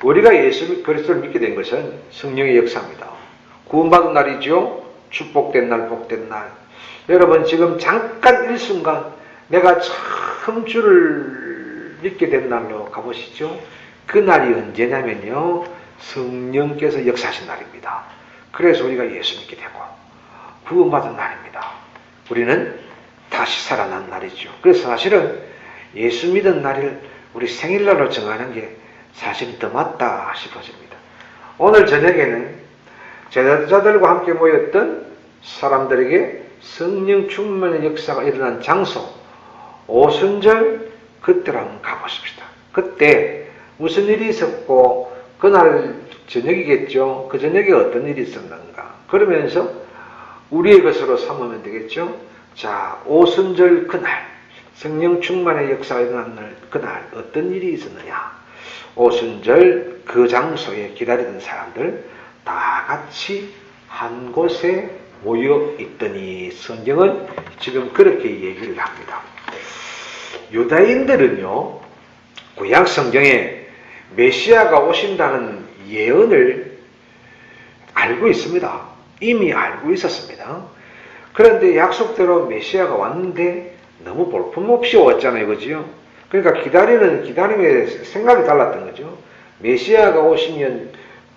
우리가 예수 그리스도를 믿게 된 것은 성령의 역사입니다. 구원받은 날이죠. 축복된 날, 복된 날. 여러분 지금 잠깐 일순간 내가 처음 주를 믿게 된 날로 가보시죠. 그 날이 언제냐면요, 성령께서 역사하신 날입니다. 그래서 우리가 예수 믿게 되고 구원받은 날입니다. 우리는 다시 살아난 날이죠. 그래서 사실은 예수 믿은 날을 우리 생일날로 정하는 게 사실 더 맞다 싶어집니다. 오늘 저녁에는 제자들과 함께 모였던 사람들에게 성령 충만의 역사가 일어난 장소, 오순절, 그때로 한번 가보십시다. 그때 무슨 일이 있었고 그날 저녁이겠죠. 그 저녁에 어떤 일이 있었는가. 그러면서 우리의 것으로 삼으면 되겠죠. 자, 오순절 그날, 성령 충만의 역사가 일어난 날, 그날 어떤 일이 있었느냐. 오순절 그 장소에 기다리던 사람들 다 같이 한 곳에 모여 있더니, 성경은 지금 그렇게 얘기를 합니다. 유다인들은요, 구약 성경에 메시아가 오신다는 예언을 알고 있습니다. 이미 알고 있었습니다. 그런데 약속대로 메시아가 왔는데 너무 볼품없이 왔잖아요. 그죠? 그러니까 기다림의 생각이 달랐던 거죠. 메시아가 오시면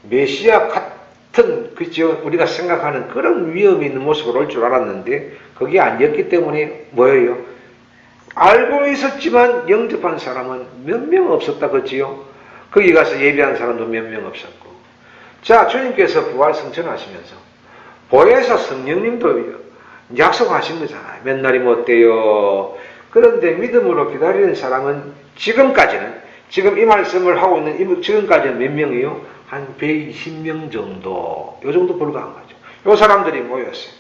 메시아 같은, 그죠? 우리가 생각하는 그런 위험이 있는 모습으로 올 줄 알았는데 그게 아니었기 때문에 뭐예요? 알고 있었지만 영접한 사람은 몇 명 없었다. 그지요? 거기 가서 예배한 사람도 몇 명 없었고. 자, 주님께서 부활 승천하시면서 보혜사 성령님도 약속하신 거잖아요. 몇 날이 못 돼요. 그런데 믿음으로 기다리는 사람은 지금까지는, 지금 이 말씀을 하고 있는 지금까지는 몇 명이요? 한 120명 정도, 요 정도 불과한 거죠. 요 사람들이 모였어요.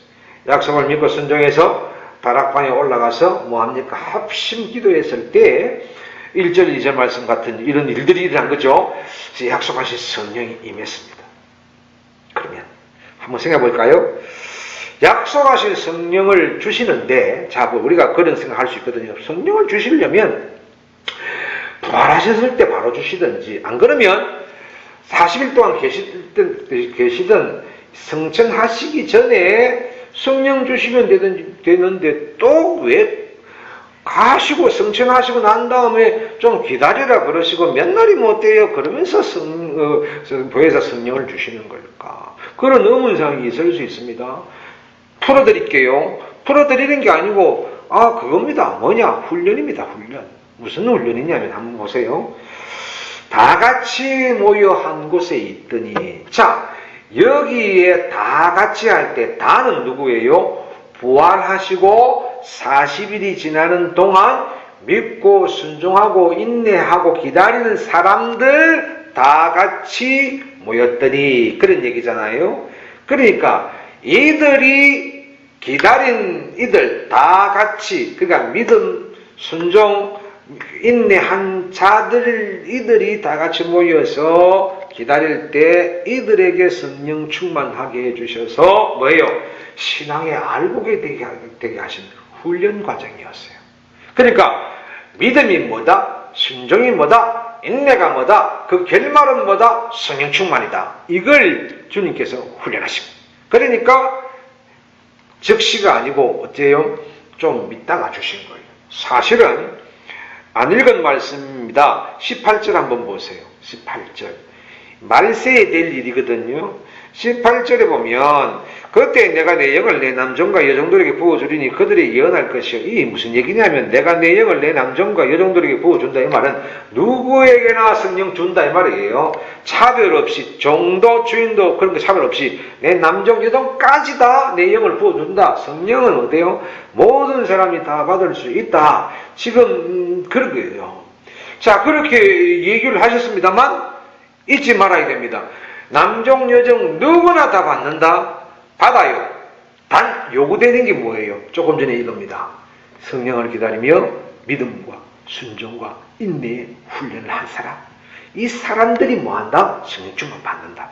약속을 믿고 순종해서 다락방에 올라가서 뭐합니까? 합심 기도했을 때 1절, 2절 말씀 같은 이런 일들이 일어난 거죠. 약속하신 성령이 임했습니다. 그러면 한번 생각해 볼까요? 약속하신 성령을 주시는데, 자, 우리가 그런 생각할 수 있거든요. 성령을 주시려면 부활하셨을 때 바로 주시든지, 안 그러면 40일 동안 계시던 성천하시기 전에 성령 주시면 되는데 또 왜 가시고 성천하시고 난 다음에 좀 기다리라 그러시고 몇 날이 못 돼요 그러면서 보혜사 성령을 주시는 걸까? 그런 의문사항이 있을 수 있습니다. 풀어드릴게요. 풀어드리는 게 아니고 그겁니다. 뭐냐? 훈련입니다. 훈련. 무슨 훈련이냐면 한번 보세요. 다 같이 모여 한 곳에 있더니, 자, 여기에 다 같이 할 때 다는 누구예요? 부활하시고 40일이 지나는 동안 믿고 순종하고 인내하고 기다리는 사람들 다 같이 모였더니, 그런 얘기잖아요. 그러니까 이들이 기다린 이들 다 같이, 그러니까 믿음, 순종, 인내한 자들, 이들이 다 같이 모여서 기다릴 때 이들에게 성령 충만하게 해주셔서 뭐예요? 신앙에 알고게 되게 하신 훈련 과정이었어요. 그러니까 믿음이 뭐다? 순종이 뭐다? 인내가 뭐다? 그 결말은 뭐다? 성령 충만이다. 이걸 주님께서 훈련하십니다. 그러니까 즉시가 아니고 어때요? 좀 믿다가 주신 거예요. 사실은 안 읽은 말씀입니다. 18절 한번 보세요. 18절. 말세에 될 일이거든요. 18절에 보면 그때 내가 내 영을 내 남종과 여종들에게 부어주리니 그들이 예언할 것이요. 이게 무슨 얘기냐면 내가 내 영을 내 남종과 여종들에게 부어준다 이 말은 누구에게나 성령 준다 이 말이에요. 차별 없이 종도 주인도 그런 거 차별 없이 내 남종 여종까지 다 내 영을 부어준다. 성령은 어때요? 모든 사람이 다 받을 수 있다. 지금 그런 거예요. 자, 그렇게 얘기를 하셨습니다만 잊지 말아야 됩니다. 남종 여종 누구나 다 받는다. 받아요. 단 요구되는 게 뭐예요? 조금 전에 이겁니다. 성령을 기다리며 믿음과 순종과 인내의 훈련을 한 사람. 이 사람들이 뭐한다? 성령 충만 받는다.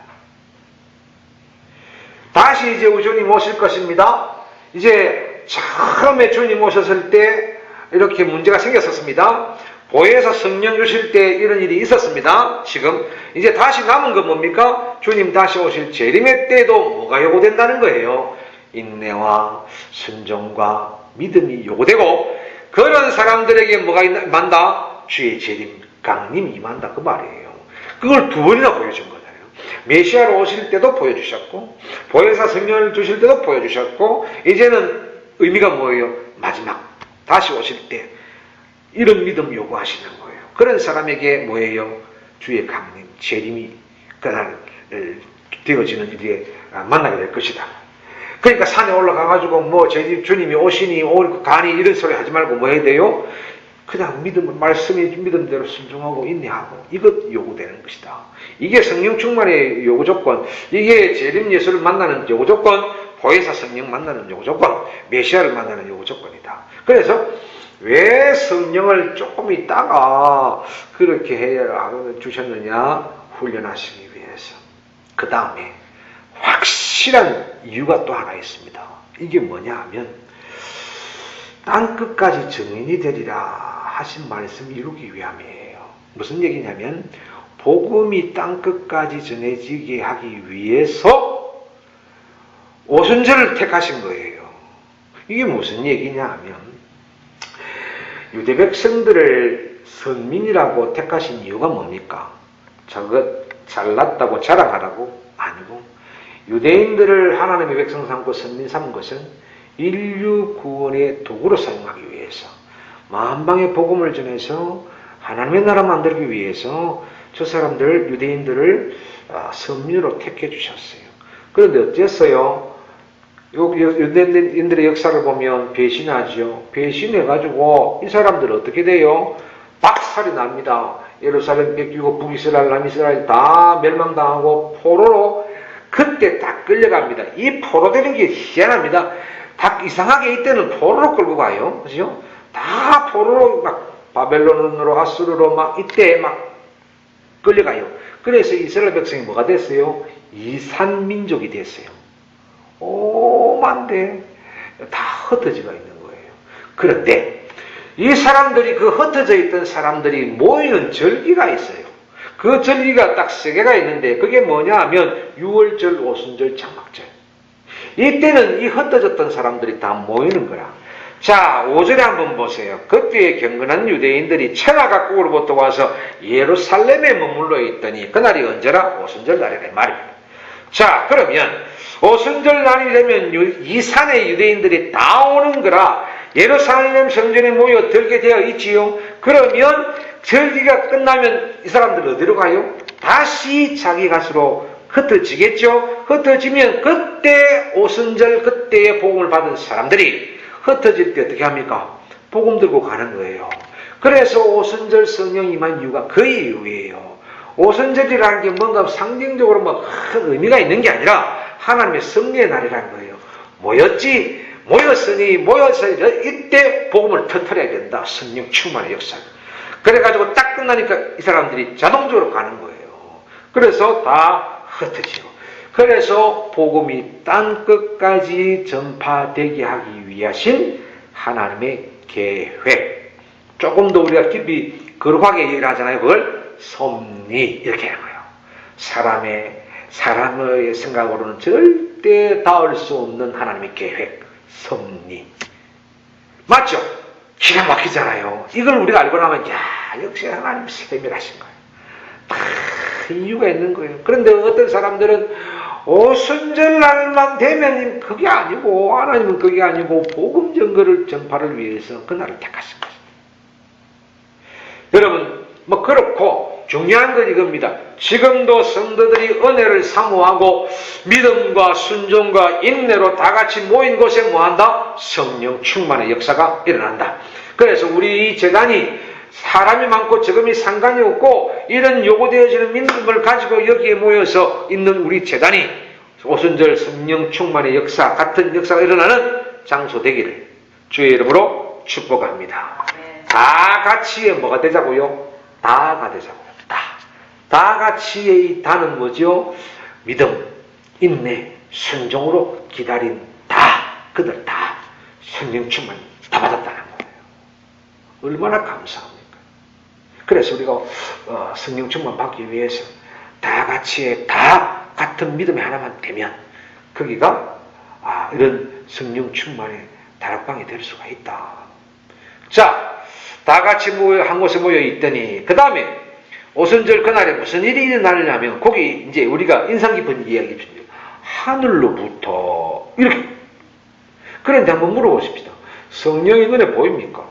다시 이제 주님 오실 것입니다. 이제 처음에 주님 오셨을 때 이렇게 문제가 생겼었습니다. 보혜사 성령 주실 때 이런 일이 있었습니다. 지금 이제 다시 남은 건 뭡니까? 주님 다시 오실 재림의 때도 뭐가 요구된다는 거예요. 인내와 순종과 믿음이 요구되고, 그런 사람들에게 뭐가 임한다? 주의 재림, 강림이 임한다, 그 말이에요. 그걸 두 번이나 보여준 거예요. 메시아로 오실 때도 보여주셨고, 보혜사 성령을 주실 때도 보여주셨고, 이제는 의미가 뭐예요? 마지막 다시 오실 때 이런 믿음 요구하시는 거예요. 그런 사람에게 뭐예요? 주의 강림, 재림이 그날 되어지는 일에 만나게 될 것이다. 그러니까 산에 올라가가지고 뭐 주님이 오시니 가니 이런 소리 하지 말고 뭐 해야 돼요? 그냥 말씀이 믿음대로 순종하고 인내하고, 이것 요구되는 것이다. 이게 성령 충만의 요구 조건, 이게 재림 예수를 만나는 요구 조건, 보혜사 성령 만나는 요구 조건, 메시아를 만나는 요구 조건이다. 그래서 왜 성령을 조금 있다가 그렇게 해야 주셨느냐? 훈련하시기 위해서. 그 다음에 확실한 이유가 또 하나 있습니다. 이게 뭐냐 하면, 땅끝까지 증인이 되리라 하신 말씀 이루기 위함이에요. 무슨 얘기냐면, 복음이 땅끝까지 전해지게 하기 위해서 오순절을 택하신 거예요. 이게 무슨 얘기냐 하면, 유대 백성들을 선민이라고 택하신 이유가 뭡니까? 저것 잘났다고 자랑하라고? 아니고, 유대인들을 하나님의 백성 삼고 선민 삼은 것은 인류 구원의 도구로 사용하기 위해서, 만방의 복음을 전해서 하나님의 나라 만들기 위해서 저 사람들, 유대인들을 선민으로 택해 주셨어요. 그런데 어땠어요? 유대인들의 역사를 보면 배신하죠. 배신해가지고 이 사람들 어떻게 돼요? 박살이 납니다. 예루살렘 뺏기고 북이스라엘, 남이스라엘 다 멸망당하고 포로로 그때 다 끌려갑니다. 이 포로되는 게 희한합니다. 다 이상하게 이때는 포로로 끌고 가요. 그죠? 다 포로로 막 바벨론으로, 아수르로 막 이때 막 끌려가요. 그래서 이스라엘 백성이 뭐가 됐어요? 이산민족이 됐어요. 오만데 다 흩어지가 있는 거예요. 그런데 이 사람들이, 그 흩어져 있던 사람들이 모이는 절기가 있어요. 그 절기가 딱 3개가 있는데, 그게 뭐냐 하면 6월절, 오순절, 장막절. 이때는 이 흩어졌던 사람들이 다 모이는 거라. 자, 5절에 한번 보세요. 그때에 경건한 유대인들이 천하각국으로부터 와서 예루살렘에 머물러 있더니, 그날이 언제라? 오순절 날이라 말입니다. 자, 그러면 오순절 날이 되면 이 산에 유대인들이 다 오는 거라 예루살렘 성전에 모여 들게 되어 있지요. 그러면 절기가 끝나면 이 사람들 어디로 가요? 다시 자기 갓으로 흩어지겠죠. 흩어지면 그때 오순절, 그때의 복음을 받은 사람들이 흩어질 때 어떻게 합니까? 복음 들고 가는 거예요. 그래서 오순절 성령 임한 이유가 그 이유예요. 오순절이라는 게 뭔가 상징적으로 뭐 큰 의미가 있는 게 아니라 하나님의 승리의 날이라는 거예요. 모였으니 모여서 이때 복음을 터뜨려야 된다. 성령 충만의 역사를. 그래가지고 딱 끝나니까 이 사람들이 자동적으로 가는 거예요. 그래서 다 흩어지고. 그래서 복음이 땅끝까지 전파되게 하기 위하신 하나님의 계획. 조금 더 우리가 깊이 거룩하게 얘기를 하잖아요. 그걸 섭리 이렇게 하는 거예요. 사람의 생각으로는 절대 닿을 수 없는 하나님의 계획, 섭리. 맞죠? 기가 막히잖아요. 이걸 우리가 알고 나면 역시 하나님 세밀하신 거예요. 다 이유가 있는 거예요. 그런데 어떤 사람들은 오순절 날만 되면 그게 아니고, 하나님은 그게 아니고 복음 전파를 위해서 그날을 택하신 거예요. 여러분, 뭐 그렇고 중요한 건 이겁니다. 지금도 성도들이 은혜를 사모하고 믿음과 순종과 인내로 다 같이 모인 곳에 뭐한다? 성령 충만의 역사가 일어난다. 그래서 우리 이 재단이 사람이 많고 적음이 상관이 없고 이런 요구되어지는 믿음을 가지고 여기에 모여서 있는 우리 재단이 오순절 성령 충만의 역사, 같은 역사가 일어나는 장소 되기를 주의 이름으로 축복합니다. 다 같이 뭐가 되자고요? 다가 되자고요. 다 같이의 이 다는 뭐죠? 믿음, 인내, 순종으로 기다린 그들 성령 충만 다 받았다는 거예요. 얼마나 감사합니까? 그래서 우리가 성령 충만 받기 위해서 다 같이 다 같은 믿음의 하나만 되면 거기가 이런 성령 충만의 다락방이 될 수가 있다. 자, 다 같이 한 곳에 모여 있더니 그 다음에 오순절 그날에 무슨 일이 일어나느냐면 거기 이제 우리가 인상 깊은 이야기입니다. 하늘로부터 이렇게. 그런데 한번 물어보십시다. 성령이 눈에 보입니까?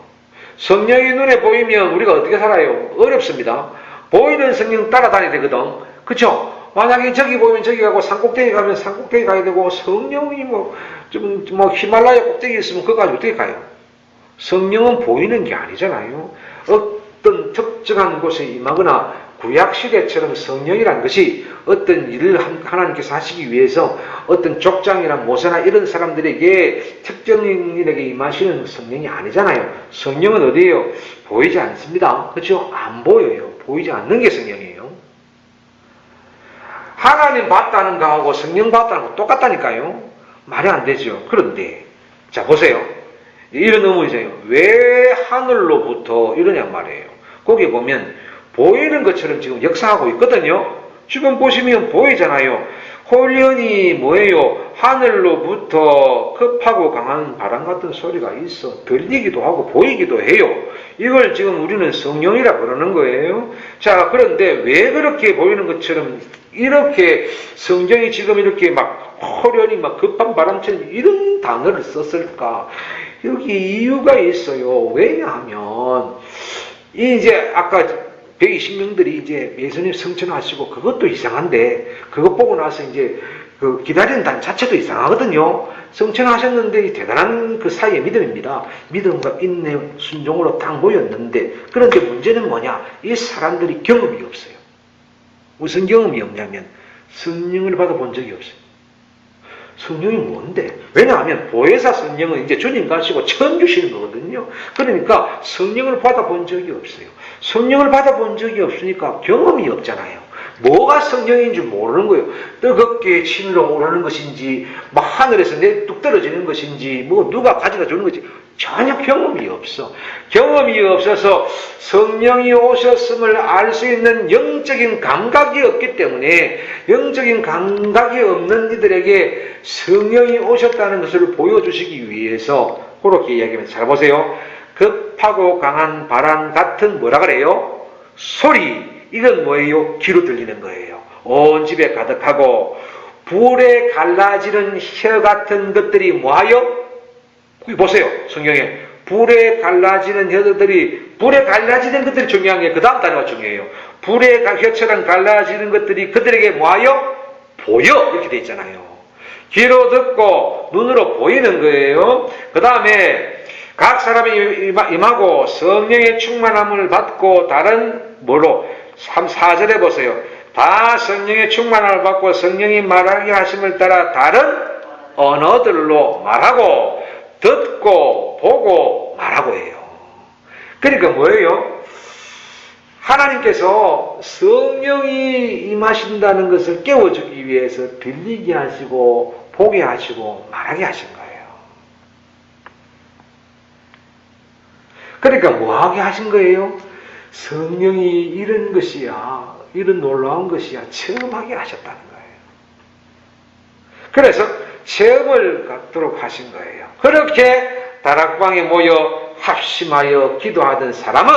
성령이 눈에 보이면 우리가 어떻게 살아요? 어렵습니다. 보이는 성령 따라다녀야 되거든. 그쵸? 만약에 저기 보이면 저기 가고 산꼭대기 가면 산꼭대기 가야 되고 성령이 히말라야 꼭대기 있으면 거기까지 어떻게 가요? 성령은 보이는 게 아니잖아요. 어떤 특정한 곳에 임하거나 구약시대처럼 성령이라는 것이 어떤 일을 하나님께서 하시기 위해서 어떤 족장이나 모세나 이런 사람들에게 특정인에게 임하시는 성령이 아니잖아요. 성령은 어디에요? 보이지 않습니다. 그렇죠? 안 보여요. 보이지 않는 게 성령이에요. 하나님 봤다는 거하고 성령 봤다는 거 똑같다니까요. 말이 안 되죠. 그런데 자 보세요. 이런 의문이잖아요. 왜 하늘로부터 이러냐 말이에요. 거기 보면 보이는 것처럼 지금 역사하고 있거든요. 지금 보시면 보이잖아요. 홀연히 뭐예요? 하늘로부터 급하고 강한 바람 같은 소리가 있어 들리기도 하고 보이기도 해요. 이걸 지금 우리는 성령이라 그러는 거예요. 자, 그런데 왜 그렇게 보이는 것처럼 이렇게 성경이 지금 이렇게 막 홀연히 막 급한 바람처럼 이런 단어를 썼을까? 여기 이유가 있어요. 왜냐하면 이제 아까 120명들이 이제 예수님 성천하시고 그것도 이상한데 그것 보고 나서 이제 그 기다리는 단 자체도 이상하거든요. 성천하셨는데 대단한 그 사이의 믿음입니다. 믿음과 인내, 순종으로 딱 모였는데 그런데 문제는 뭐냐? 이 사람들이 경험이 없어요. 무슨 경험이 없냐면 성령을 받아본 적이 없어요. 성령이 뭔데? 왜냐하면 보혜사 성령은 이제 주님 가시고 처음 주시는 거거든요. 그러니까 성령을 받아본 적이 없어요. 성령을 받아본 적이 없으니까 경험이 없잖아요. 뭐가 성령인 줄 모르는 거예요. 뜨겁게 치밀어 오르는 것인지 막 하늘에서 뚝 떨어지는 것인지 뭐 누가 가져다 주는 것인지 전혀 경험이 없어. 경험이 없어서 성령이 오셨음을 알 수 있는 영적인 감각이 없기 때문에 영적인 감각이 없는 이들에게 성령이 오셨다는 것을 보여주시기 위해서 그렇게 이야기하면 잘 보세요. 급하고 강한 바람 같은 뭐라 그래요? 소리. 이건 뭐예요? 귀로 들리는 거예요. 온 집에 가득하고 불에 갈라지는 혀 같은 것들이 뭐하여? 여기 보세요. 성경에 불에 갈라지는 혀들이 불에 갈라지는 것들이 중요한 게 그 다음 단어가 중요해요. 불에 혀처럼 갈라지는 것들이 그들에게 뭐하여? 보여. 이렇게 돼 있잖아요. 귀로 듣고 눈으로 보이는 거예요. 그 다음에 각 사람이 임하고 성령의 충만함을 받고 다른 뭐로 4절에 보세요. 다 성령의 충만함을 받고 성령이 말하게 하심을 따라 다른 언어들로 말하고 듣고 보고 말하고 해요. 그러니까 뭐예요? 하나님께서 성령이 임하신다는 것을 깨워주기 위해서 들리게 하시고 보게 하시고 말하게 하신 거예요. 그러니까 뭐하게 하신 거예요? 성령이 이런 것이야, 이런 놀라운 것이야 처음 하게 하셨다는 거예요. 그래서 체험을 갖도록 하신 거예요. 그렇게 다락방에 모여 합심하여 기도하던 사람은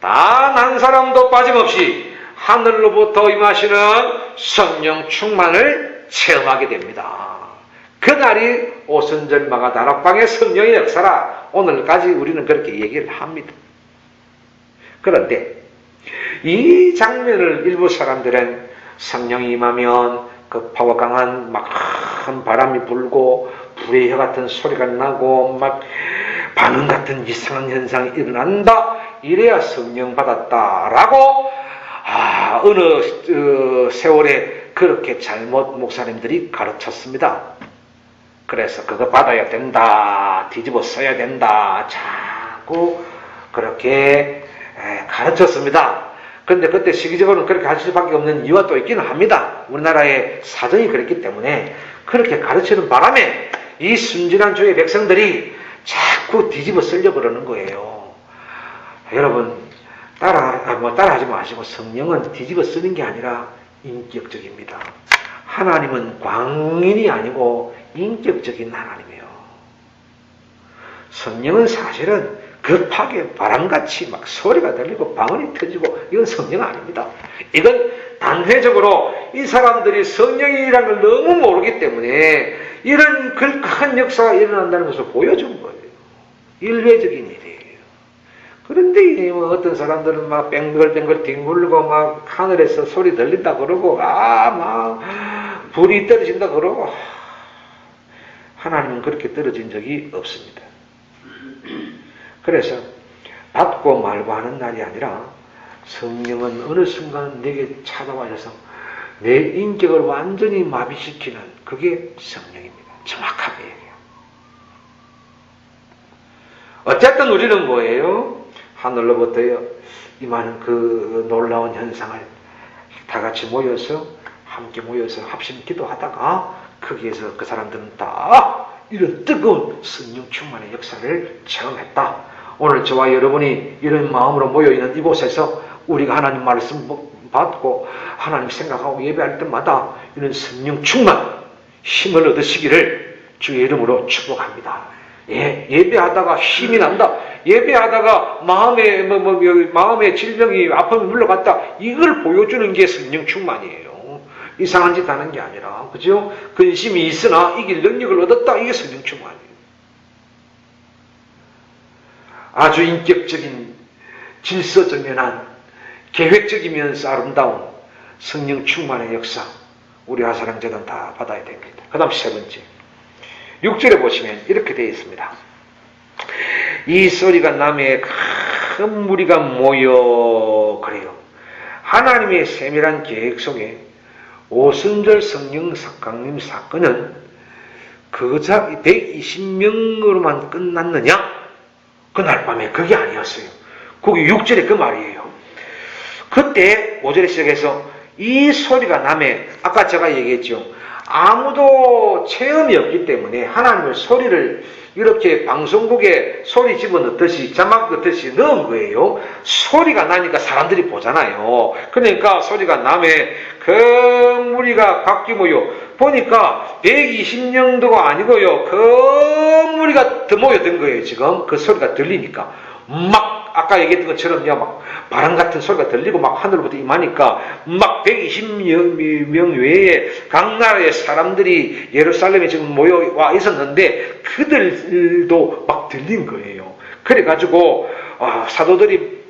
단 한 사람도 빠짐없이 하늘로부터 임하시는 성령 충만을 체험하게 됩니다. 그날이 오순절마가 다락방의 성령의 역사라 오늘까지 우리는 그렇게 얘기를 합니다. 그런데 이 장면을 일부 사람들은 성령이 임하면 급하고 강한 막 큰 바람이 불고 불의 혀 같은 소리가 나고 막 반응 같은 이상한 현상이 일어난다. 이래야 성령 받았다라고 어느 세월에 그렇게 잘못 목사님들이 가르쳤습니다. 그래서 그거 받아야 된다, 뒤집어 써야 된다, 자꾸 그렇게 가르쳤습니다. 그런데 그때 시기적으로는 그렇게 가르칠 수밖에 없는 이유가 또 있기는 합니다. 우리나라의 사정이 그랬기 때문에 그렇게 가르치는 바람에 이 순진한 주의 백성들이 자꾸 뒤집어 쓰려고 그러는 거예요. 여러분, 따라하지 마시고 성령은 뒤집어 쓰는 게 아니라 인격적입니다. 하나님은 광인이 아니고 인격적인 하나님이에요. 성령은 사실은 급하게 바람같이 막 소리가 들리고 방언이 터지고 이건 성령 아닙니다. 이건 단회적으로 이 사람들이 성령이라는 걸 너무 모르기 때문에 이런 큰 역사가 일어난다는 것을 보여준 거예요. 일회적인 일이에요. 그런데 어떤 사람들은 막 뱅글뱅글 뒹굴고 막 하늘에서 소리 들린다 그러고 막 불이 떨어진다 그러고 하나님은 그렇게 떨어진 적이 없습니다. 그래서 받고 말고 하는 날이 아니라 성령은 어느 순간 내게 찾아와셔서 내 인격을 완전히 마비시키는 그게 성령입니다. 정확하게 얘기해요. 어쨌든 우리는 뭐예요? 하늘로부터요 임하는 그 놀라운 현상을 다 같이 모여서 함께 모여서 합심 기도하다가 거기에서 그 사람들은 다 이런 뜨거운 성령 충만의 역사를 체험했다. 오늘 저와 여러분이 이런 마음으로 모여있는 이곳에서 우리가 하나님 말씀 받고 하나님 생각하고 예배할 때마다 이런 성령 충만 힘을 얻으시기를 주의 이름으로 축복합니다. 예배하다가 힘이 난다. 예배하다가 마음의 질병이 아픔이 물러갔다. 이걸 보여주는 게 성령 충만이에요. 이상한 짓 하는 게 아니라, 그죠? 근심이 있으나 이길 능력을 얻었다. 이게 성령 충만이에요. 아주 인격적인 질서정연한 계획적이면서 아름다운 성령 충만의 역사 우리 하사랑재단 다 받아야 됩니다. 그 다음 세 번째 6절에 보시면 이렇게 되어 있습니다. 이 소리가 남에 큰 무리가 모여 그래요. 하나님의 세밀한 계획 속에 오순절 성령 강림 사건은 그저 120명으로만 끝났느냐? 그날 밤에 그게 아니었어요. 거기 6절에 그 말이에요. 그때 5절에 시작해서 이 소리가 남에 아까 제가 얘기했죠. 아무도 체험이 없기 때문에 하나님의 소리를 이렇게 방송국에 소리 집어넣듯이 자막 넣듯이 넣은 거예요. 소리가 나니까 사람들이 보잖아요. 그러니까 소리가 남에 그 무리가 각기 모여 보니까 120명도가 아니고요. 그 무리가 더 모여든 거예요. 지금 그 소리가 들리니까 막 아까 얘기했던 것처럼요, 막 바람 같은 소리가 들리고 막 하늘로부터 임하니까 막 120명 외에 각 나라의 사람들이 예루살렘에 지금 모여와 있었는데 그들도 막 들린 거예요. 그래가지고 사도들이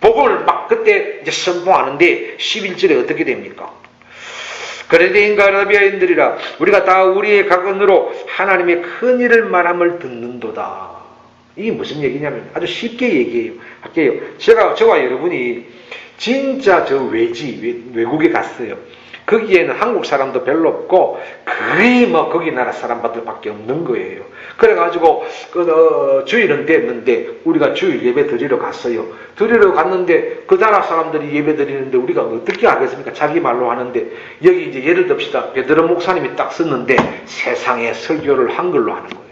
복음을 막 그때 이제 선포하는데 11절에 어떻게 됩니까? 그레데인과 아라비아인들이라 우리가 다 우리의 각언으로 하나님의 큰 일을 말함을 듣는도다. 이게 무슨 얘기냐면 아주 쉽게 할게요. 저와 여러분이 진짜 저 외국에 갔어요. 거기에는 한국 사람도 별로 없고 거의 거기 나라 사람들밖에 없는 거예요. 그래가지고 주일은 됐는데 우리가 주일 예배 드리러 갔어요. 드리러 갔는데 그 나라 사람들이 예배 드리는데 우리가 어떻게 하겠습니까? 자기 말로 하는데 여기 이제 예를 듭시다. 베드로 목사님이 딱 썼는데 세상에 설교를 한글로 하는 거예요.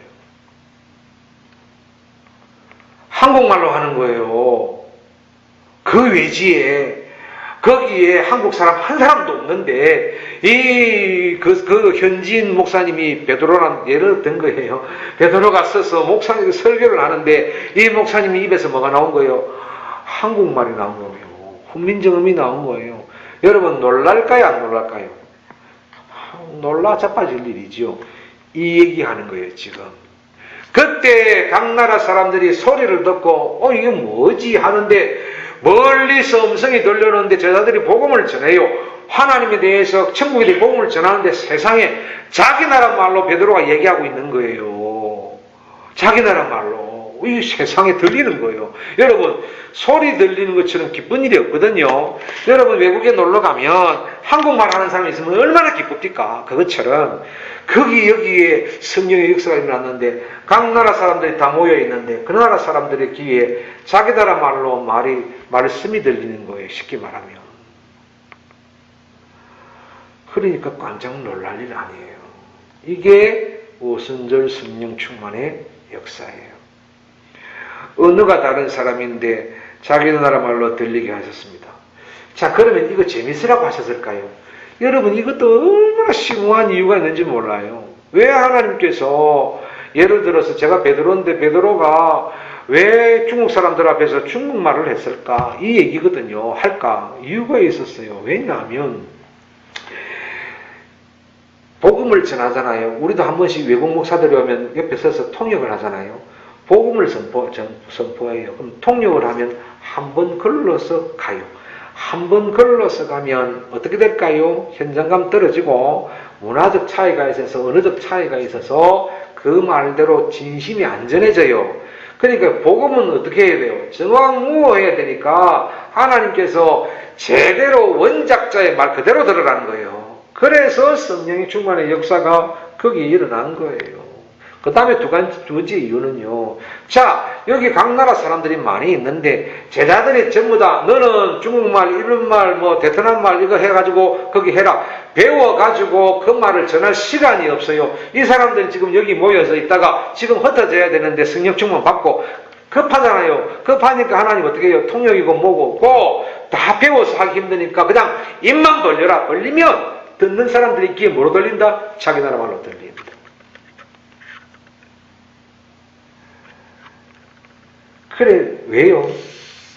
한국말로 하는 거예요. 그 외지에 거기에 한국 사람 한 사람도 없는데 그 현지인 목사님이 베드로라는 예를 든 거예요. 베드로가 써서 목사님 설교를 하는데 이 목사님이 입에서 뭐가 나온 거예요? 한국말이 나온 거예요. 훈민정음이 나온 거예요. 여러분 놀랄까요? 안 놀랄까요? 놀라 자빠질 일이죠. 이 얘기하는 거예요. 지금 그때 각 나라 사람들이 소리를 듣고 이게 뭐지 하는데 멀리서 음성이 들려오는데 제자들이 복음을 전해요. 하나님에 대해서 천국에 대해 복음을 전하는데 세상에 자기 나라 말로 베드로가 얘기하고 있는 거예요. 자기 나라 말로. 이 세상에 들리는 거예요. 여러분 소리 들리는 것처럼 기쁜 일이 없거든요. 여러분 외국에 놀러 가면 한국말 하는 사람이 있으면 얼마나 기쁩니까? 그것처럼 여기에 성령의 역사가 일어났는데 각 나라 사람들이 다 모여 있는데 그 나라 사람들의 귀에 자기 나라 말로 말씀이 들리는 거예요. 쉽게 말하면. 그러니까 깜짝 놀랄 일 아니에요. 이게 오순절 성령 충만의 역사예요. 언어가 다른 사람인데 자기도 나라 말로 들리게 하셨습니다. 자, 그러면 이거 재밌으라고 하셨을까요? 여러분, 이것도 얼마나 심오한 이유가 있는지 몰라요. 왜 하나님께서 예를 들어서 제가 베드로인데 베드로가 왜 중국 사람들 앞에서 중국말을 했을까? 이 얘기거든요. 할까? 이유가 있었어요. 왜냐하면 복음을 전하잖아요. 우리도 한 번씩 외국 목사들이 오면 옆에 서서 통역을 하잖아요. 복음을 선포해요. 그럼 통역을 하면 한 번 걸러서 가요. 한 번 걸러서 가면 어떻게 될까요? 현장감 떨어지고 문화적 차이가 있어서 언어적 차이가 있어서 그 말대로 진심이 안전해져요. 그러니까 복음은 어떻게 해야 돼요? 정확무어해야 되니까 하나님께서 제대로 원작자의 말 그대로 들으라는 거예요. 그래서 성령의 충만의 역사가 거기에 일어난 거예요. 그 다음에 두 번째 이유는요. 자, 여기 각 나라 사람들이 많이 있는데 제자들이 전부 다 너는 중국말, 일본말, 베트남말 이거 해가지고 거기 해라. 배워가지고 그 말을 전할 시간이 없어요. 이 사람들이 지금 여기 모여서 있다가 지금 흩어져야 되는데 성령 충만 받고 급하잖아요. 급하니까 하나님 어떻게 해요? 통역이고 뭐고 다 배워서 하기 힘드니까 그냥 입만 벌려라. 벌리면 듣는 사람들이 귀에 뭐로 들린다? 자기 나라 말로 들린다. 그래, 왜요?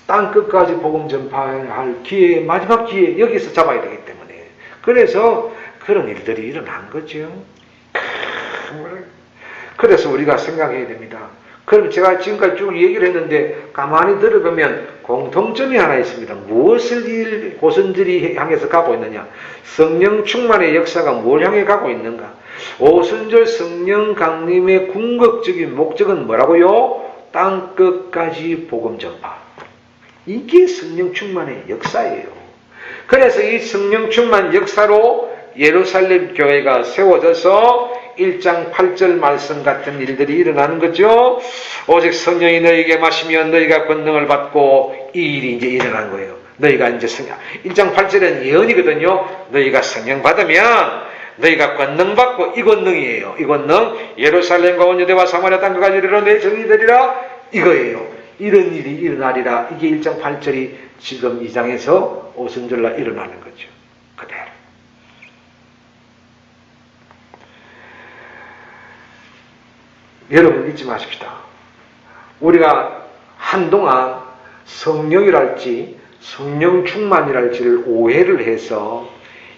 땅 끝까지 복음 전파할 기회, 마지막 기회, 여기서 잡아야 되기 때문에. 그래서 그런 일들이 일어난 거죠. 그래서 우리가 생각해야 됩니다. 그럼 제가 지금까지 쭉 얘기를 했는데, 가만히 들어보면 공통점이 하나 있습니다. 무엇을 고선들이 향해서 가고 있느냐? 성령 충만의 역사가 뭘 향해 가고 있는가? 오순절 성령 강림의 궁극적인 목적은 뭐라고요? 땅 끝까지 복음 전파. 이게 성령 충만의 역사예요. 그래서 이 성령 충만 역사로 예루살렘 교회가 세워져서 1장 8절 말씀 같은 일들이 일어나는 거죠. 오직 성령이 너희에게 마시면 너희가 권능을 받고 이 일이 이제 일어난 거예요. 너희가 이제 1장 8절은 예언이거든요. 너희가 성령 받으면 너희가 권능 받고 이 권능이에요. 이 권능 예루살렘과 온 유대와 사마리아 땅 끝까지 이르러 내 정이 되리라 이거예요. 이런 일이 일어나리라. 이게 1장 8절이 지금 2장에서 오순절날 일어나는 거죠. 그대로. 여러분 잊지 마십시다. 우리가 한동안 성령이랄지 성령 충만이랄지를 오해를 해서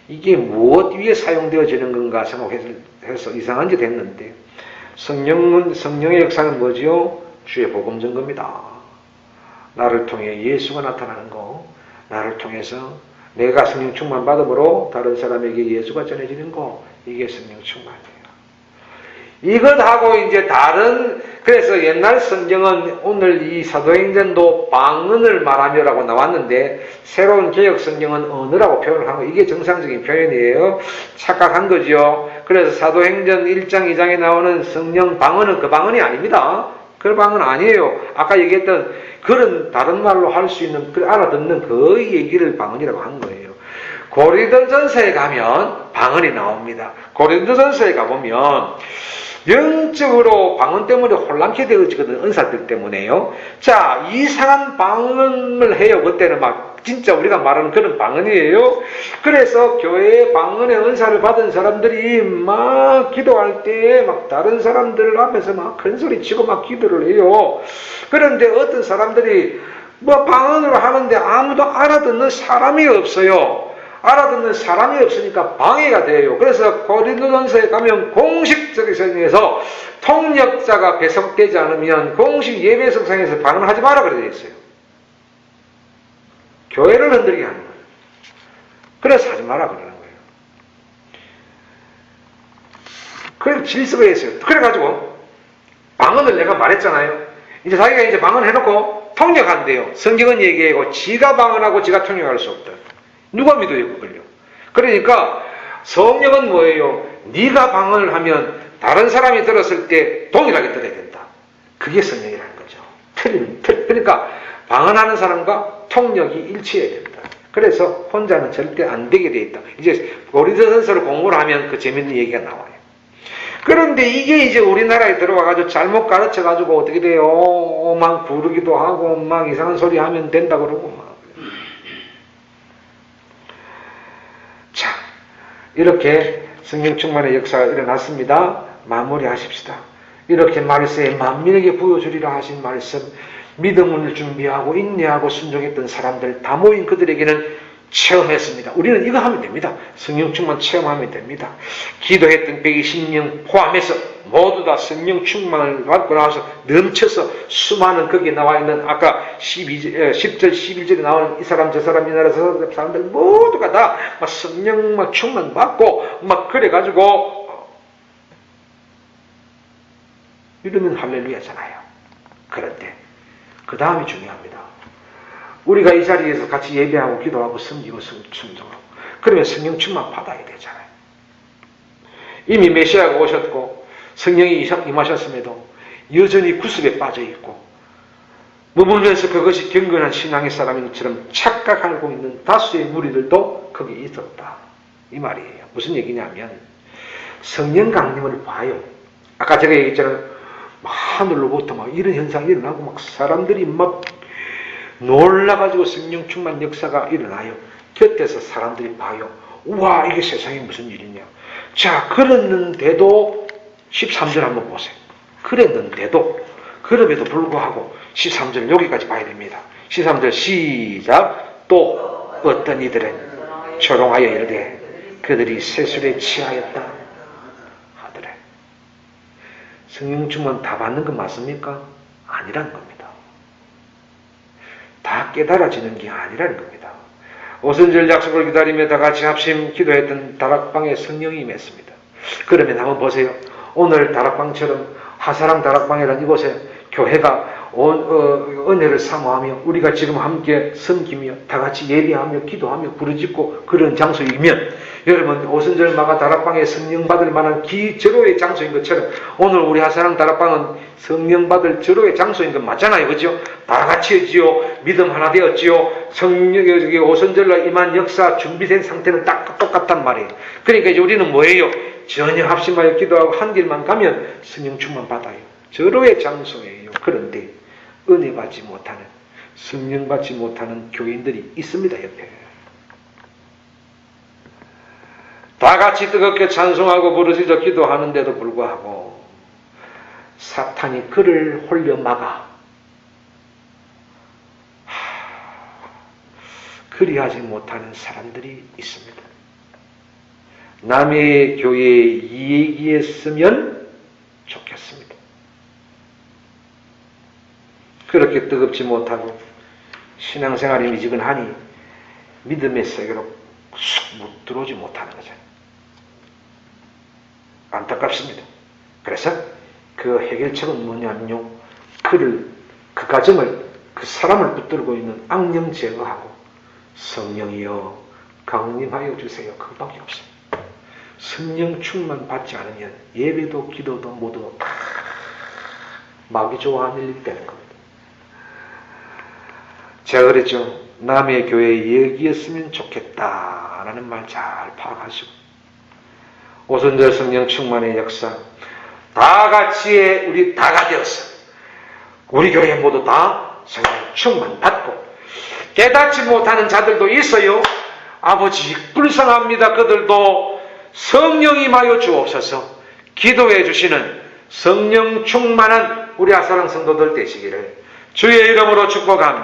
이게 무엇 위에 사용되어지는 건가 생각해서 이상한 짓 했는데 성령의 역사는 뭐지요? 주의 복음 증거입니다. 나를 통해 예수가 나타나는 거, 나를 통해서 내가 성령 충만 받음으로 다른 사람에게 예수가 전해지는 거, 이게 성령 충만이에요. 이것하고 이제 그래서 옛날 성경은 오늘 이 사도행전도 방언을 말하며라고 나왔는데 새로운 개혁 성경은 언어라고 표현을 한 거, 이게 정상적인 표현이에요. 착각한 거죠. 그래서 사도행전 1장 2장에 나오는 성령 방언은 그 방언이 아닙니다. 그 방언 아니에요. 아까 얘기했던 그런 다른 말로 할 수 있는 알아듣는 그 얘기를 방언이라고 한 거예요. 고린도전서에 가면 방언이 나옵니다. 고린도전서에 가보면 영적으로 방언 때문에 혼란케 되어지거든, 은사들 때문에요. 자, 이상한 방언을 해요. 그때는 진짜 우리가 말하는 그런 방언이에요. 그래서 교회에 방언의 은사를 받은 사람들이 기도할 때 다른 사람들 앞에서 큰 소리 치고 기도를 해요. 그런데 어떤 사람들이 방언으로 하는데 아무도 알아듣는 사람이 없어요. 알아듣는 사람이 없으니까 방해가 돼요. 그래서 고린도전서에 가면 공식적인 성경에서 통역자가 배석되지 않으면 공식 예배 석상에서 방언하지 마라 그래 있어요. 교회를 흔들게 하는 거예요. 그래서 하지 마라 그러는 거예요. 그래서 질서가 있어요. 그래가지고 방언을 내가 말했잖아요. 이제 자기가 이제 방언 해놓고 통역한대요. 성경은 얘기하고 지가 방언하고 지가 통역할 수 없다. 누가 믿어요 그걸요? 그러니까 성령은 뭐예요? 네가 방언을 하면 다른 사람이 들었을 때 동일하게 들어야 된다. 그게 성령이라는 거죠. 그러니까 방언하는 사람과 통역이 일치해야 된다. 그래서 혼자는 절대 안 되게 돼 있다. 이제 고린도전서를 공부를 하면 그 재밌는 얘기가 나와요. 그런데 이게 이제 우리나라에 들어와가지고 잘못 가르쳐가지고 어떻게 돼요? 막 부르기도 하고 막 이상한 소리 하면 된다 그러고 막. 자, 이렇게 성령 충만의 역사가 일어났습니다. 마무리하십시다. 이렇게 말세에 만민에게 부여주리라 하신 말씀, 믿음을 준비하고 인내하고 순종했던 사람들 다 모인 그들에게는 체험했습니다. 우리는 이거 하면 됩니다. 성령 충만 체험하면 됩니다. 기도했던 120명 포함해서 모두 다 성령 충만을 받고 나와서 넘쳐서 수많은 거기에 나와 있는 아까 10절 11절에 나오는 이 사람 저 사람 이 나라 저 사람들 모두가 다 막 성령 막 충만 받고 막 그래가지고 이러면 할렐루야잖아요. 그런데 그 다음이 중요합니다. 우리가 이 자리에서 같이 예배하고 기도하고 섬기고 순종하고 그러면 성령 충만 받아야 되잖아요. 이미 메시아가 오셨고 성령이 임하셨음에도 여전히 구습에 빠져 있고 머물면서 그것이 경건한 신앙의 사람인 것처럼 착각하고 있는 다수의 무리들도 거기 있었다. 이 말이에요. 무슨 얘기냐면 성령 강림을 봐요. 아까 제가 얘기했잖아요. 하늘로부터 막 이런 현상이 일어나고 막 사람들이 막 놀라가지고 성령 충만 역사가 일어나요. 곁에서 사람들이 봐요. 우와, 이게 세상에 무슨 일이냐. 자, 그랬는데도 13절 한번 보세요. 그랬는데도 그럼에도 불구하고 13절 여기까지 봐야 됩니다. 13절 시작. 또 어떤 이들은 조롱하여 이르되 그들이 세술에 취하였다 하더래. 성령 충만 다 받는 건 맞습니까? 아니라는 겁니다. 다 깨달아지는 게 아니라는 겁니다. 오순절 약속을 기다리며 다 같이 합심 기도했던 다락방에 성령이 임했습니다. 그러면 한번 보세요. 오늘 다락방처럼 하사랑 다락방이라는 이곳에 교회가 은혜를 사모하며 우리가 지금 함께 섬기며 다 같이 예배하며 기도하며 부르짖고 그런 장소이면 여러분 오순절 마가 다락방에 성령 받을 만한 기절호의 장소인 것처럼 오늘 우리 하사랑 다락방은 성령 받을 절호의 장소인 건 맞잖아요. 그죠? 다 같이 했지요. 믿음 하나 되었지요. 성령이 오순절날 임한 역사 준비된 상태는 딱 똑같단 말이에요. 그러니까 이제 우리는 뭐예요? 전혀 합심하여 기도하고 한 길만 가면 성령 충만 받아요. 절호의 장소예요. 그런데 은혜 받지 못하는 성령 받지 못하는 교인들이 있습니다. 옆에 다 같이 뜨겁게 찬송하고 부르짖어 기도하는데도 불구하고 사탄이 그를 홀려 막아 그리하지 못하는 사람들이 있습니다. 남의 교회에 이익이었으면 좋겠습니다. 그렇게 뜨겁지 못하고 신앙생활이 미지근하니 믿음의 세계로 쑥 들어오지 못하는 거죠. 안타깝습니다. 그래서 그 해결책은 뭐냐면요. 그 가정을, 그 사람을 붙들고 있는 악령 제거하고 성령이여 강림하여 주세요. 그것밖에 없습니다. 성령 충만 받지 않으면 예배도 기도도 모두 다 마귀 좋아하는 일이 되는 겁니다. 제가 그랬죠. 남의 교회에 여기였으면 좋겠다라는 말 잘 파악하시고 오순절 성령 충만의 역사 다 같이 우리 다가 되었어. 우리 교회 모두 다 성령 충만 받고 깨닫지 못하는 자들도 있어요. 아버지 불쌍합니다. 그들도 성령 임하여 주옵소서. 기도해 주시는 성령 충만한 우리 아사랑 성도들 되시기를 주의 이름으로 축복합니다.